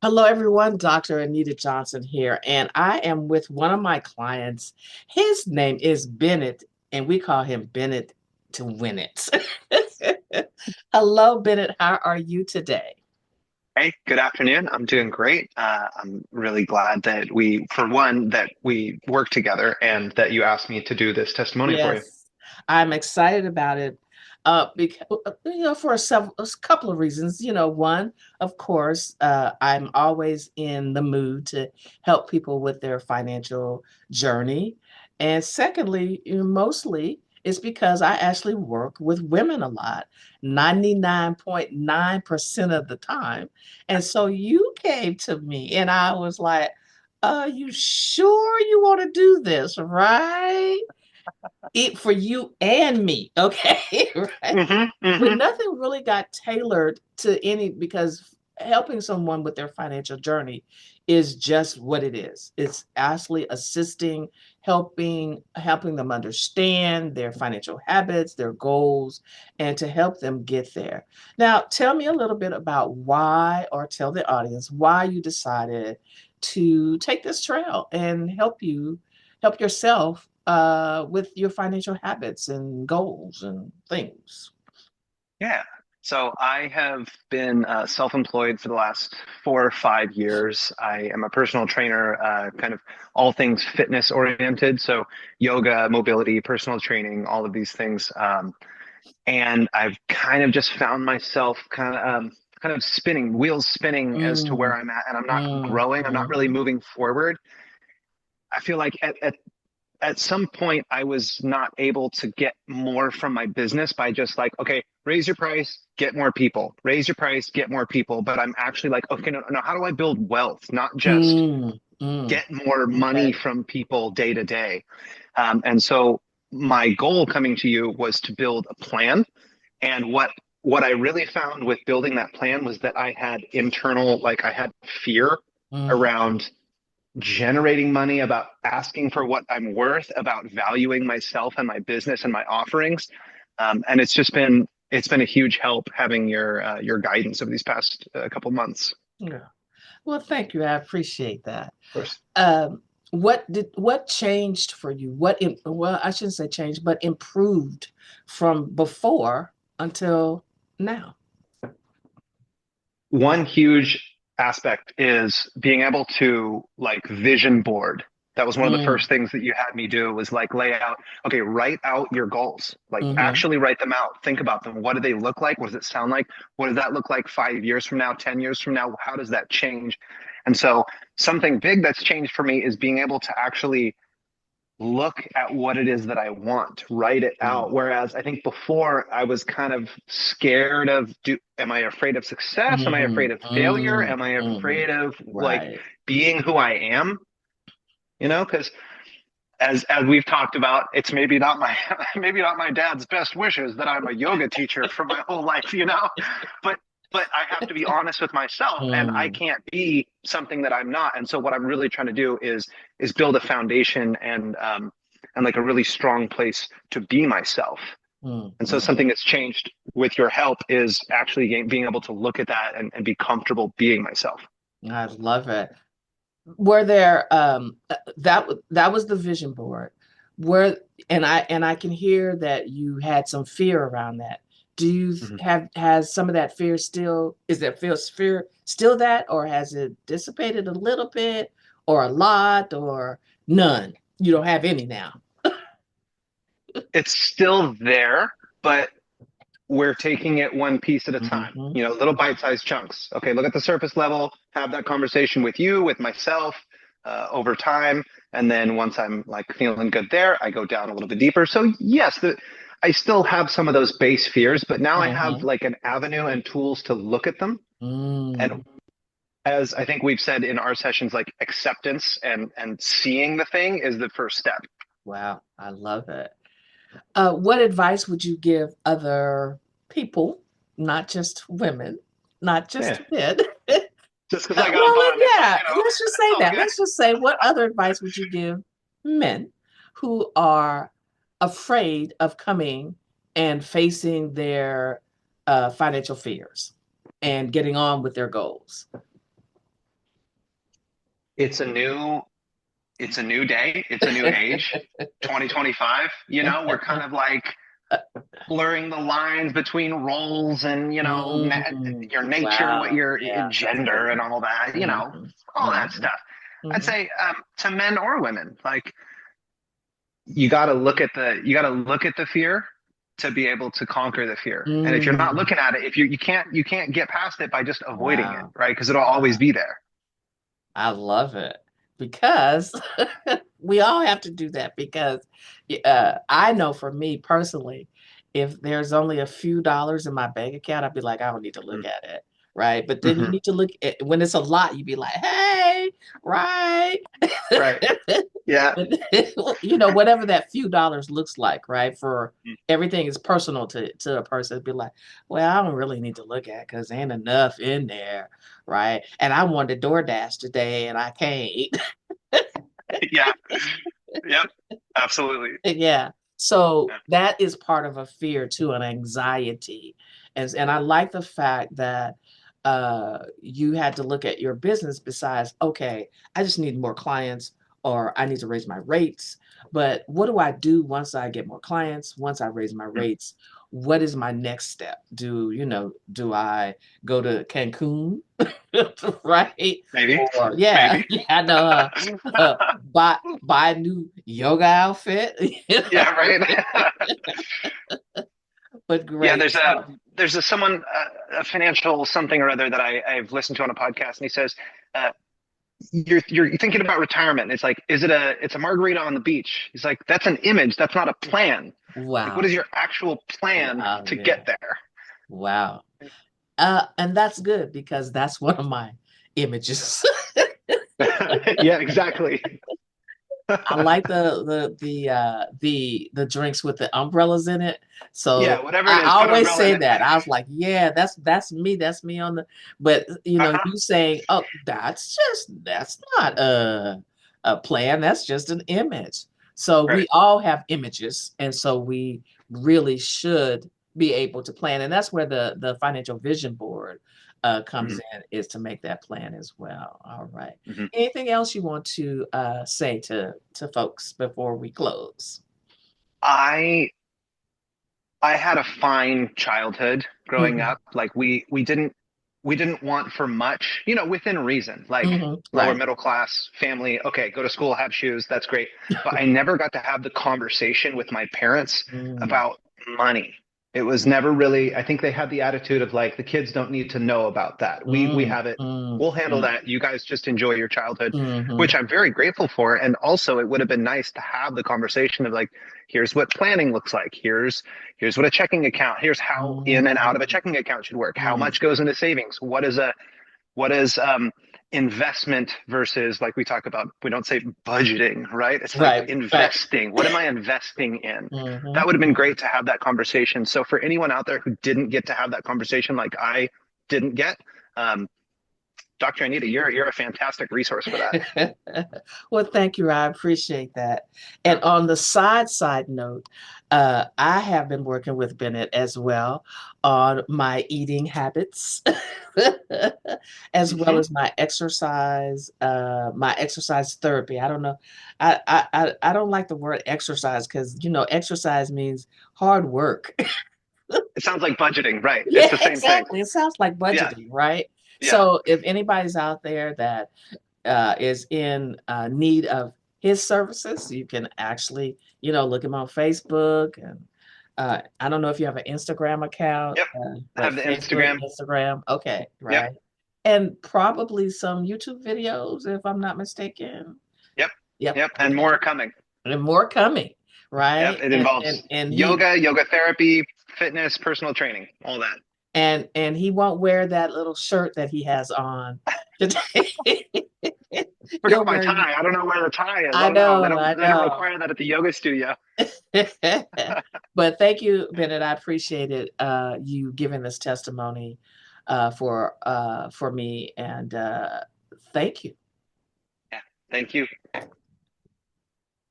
Hello, everyone. Dr. Anita Johnson here, and I am with one of my clients. His name is Bennett, and we call him Bennett to win it. Hello, Bennett. How are you today? Hey, good afternoon. I'm doing great. I'm really glad that for one, that we work together and that you asked me to do this testimony for you. Yes, I'm excited about it. Because for a couple of reasons. One, of course, I'm always in the mood to help people with their financial journey, and secondly, mostly it's because I actually work with women a lot, 99.9% of the time, and so you came to me, and I was like, you sure you want to do this, right? It for you and me, okay? Right? hmm But hmm nothing really got tailored to any because helping someone with their financial journey is just what it is. It's actually assisting, helping them understand their financial habits, their goals, and to help them get there. Now, tell me a little bit about why, or tell the audience why you decided to take this trail and help yourself with your financial habits and goals and things. Yeah. So I have been self-employed for the last 4 or 5 years. I am a personal trainer, kind of all things fitness oriented. So yoga, mobility, personal training, all of these things. And I've kind of just found myself kind of spinning, wheels spinning as to Mm, where I'm at, and I'm not mm, growing. I'm not really mhm, moving forward. I feel like at some point I was not able to get more from my business by just like, okay, raise your price, get more people, raise your price, get more people. But I'm actually like, okay, no, no, how do I build wealth? Not just mm, mm. get more money Okay. from people day to day. And so my goal coming to you was to build a plan. And what I really found with building that plan was that I had like I had fear Mm. around generating money, about asking for what I'm worth, about valuing myself and my business and my offerings. And it's been a huge help having your guidance over these past couple months. Yeah. Well, thank you. I appreciate that. Of course. What changed for you? Well, I shouldn't say changed, but improved from before until now. One huge aspect is being able to like vision board. That was one of the Mm, first things that you had me do was like lay out, okay, write out your goals. Like mm-hmm. actually write them out. Think about them. What do they look like? What does it sound like? What does that look like 5 years from now, 10 years from now? How does that change? And so something big that's changed for me is being able to actually look at what it is that I want, write it Mm, out. Whereas I think before I was kind of scared of am I afraid of success? Am I mm-hmm. afraid of failure? Mm, Am I mm-hmm. afraid of like Right. being who I am? Because as we've talked about, it's maybe not my maybe not my dad's best wishes that I'm a yoga teacher for my whole life. But I have to be honest with myself, and I Mm, can't be something that I'm not. And so what I'm really trying to do is build a foundation and like a really strong place to be myself. mm, And so mm. something that's changed with your help is actually being able to look at that and be comfortable being myself. I love it. Were there that was the vision board. Where and I can hear that you had some fear around that. Do you Mhm. have has some of that fear still, is that fear still that, or has it dissipated a little bit or a lot or none? You don't have any now. It's still there, but we're taking it one piece at a time, Hmm. little bite-sized chunks. Okay, look at the surface level, have that conversation with you, with myself, over time. And then once I'm like feeling good there, I go down a little bit deeper. So yes, I still have some of those base fears, but now I have Hmm. like an avenue and tools to look at them. And Mm. as I think we've said in our sessions, like acceptance and seeing the thing is the first step. Wow, I love it. What advice would you give other people, not just women, not Yeah. just men? Just because I got a Well, bun, it's yeah, let's just it's say all that. good. Let's just say, what other advice would you give men who are afraid of coming and facing their financial fears and getting on with their goals? it's a new it's a new day, it's a new age. 2025, we're kind of like blurring the lines between roles and your nature, what Wow. your Yeah, that's a good gender and one. all that, Hmm. all that Hmm. stuff. I'd Hmm. say to men or women, like you got to look at the fear to be able to conquer the fear. And if you're not Mm. looking at it, if you can't get past it by just avoiding it, Wow. right? Because it'll always Wow. be there. I love it because we all have to do that because I know for me personally, if there's only a few dollars in my bank account, I'd be like, I don't need to look at it. Right. But then you Mm-hmm. need to look at when it's a lot, you'd be like, hey, right. Right. Yeah. Whatever that few dollars looks like, right? For everything is personal to a person. It'd be like, well, I don't really need to look at because ain't enough in there, right? And I wanted DoorDash today and I can't. Yeah. Yep. Absolutely. Yeah. So Yeah. that is part of a fear too, an anxiety. And I like the fact that you had to look at your business besides, okay, I just need more clients or I need to raise my rates. But what do I do once I get more clients, once I raise my Mm. rates? What is my next step? Do I go to Cancun? Right? Maybe. Or yeah, Maybe. yeah, I know. Buy a new yoga outfit. Yeah. Right. But Yeah. great. There's a someone a financial something or other that I've listened to on a podcast, and he says, uh, you're thinking about retirement. It's like, it's a margarita on the beach. He's like, that's an image. That's not a plan. Like, what Wow. is your actual plan Wow. to Yeah. get there? Wow. And that's good because that's one of my images. Yeah, exactly. I like the drinks with the umbrellas in it. Yeah, So whatever it I is, put always umbrella in say it. that. I was like, yeah, that's me. That's me on the but Uh-huh. you saying, oh, that's not a plan. That's just an image. So we Right. all have images, and so we really should be able to plan. And that's where the financial vision board comes Hmm. in, is to make that plan as well. All right. Hmm. Anything else you want to say to folks before we close? I I had a fine childhood growing Hmm. up. Like we didn't want for much, within reason. Like Hmm. lower Right. middle class family, okay, go to school, have shoes, that's great. But I never got to have the conversation with my parents Mm, about money. It was never really, I think they had the attitude of like the kids don't need to know about that. We mm, have it. mm, We'll handle mm, that. You guys just enjoy your childhood, which hmm. I'm very grateful for. And also it would have been nice to have the conversation of like, here's what planning looks like. Here's what a checking account, here's how in and out of a Mm, checking account should work. How mm. much goes into savings? What is investment versus, like we talk about, we don't say budgeting, right? It's like Right, right. investing. What am I investing in? Hmm. That would have been great to have that conversation. So for anyone out there who didn't get to have that conversation, like I didn't get, um, Dr. Anita, you're a fantastic resource for that. Well, thank you. I appreciate that. Yeah. And on the side note, I have been working with Bennett as well on my eating habits, as well Hmm. as my exercise therapy. I don't know. I don't like the word exercise because exercise means hard work. It sounds like budgeting, right? It's Yeah, the same thing. exactly. It sounds like Yeah. budgeting, right? Yeah. So if anybody's out there that is in need of his services, you can actually, look him on Facebook. And I don't know if you have an Instagram account, Yep. but Have the Facebook, Instagram. Instagram, okay, Yep. right? And probably some YouTube videos, if I'm not mistaken. Yep. Yep, Yep. And okay, more coming. and more coming, Yep. right? It And involves and he yoga therapy, fitness, personal training, all that. and he won't wear that little shirt that he has on today. Forgot He'll my wear. tie. I don't know where the tie is. I Oh no, know, I they don't know. require that at the yoga studio. But thank you, Bennett. I appreciate it. You giving this testimony for me, and thank you. Yeah. Thank you.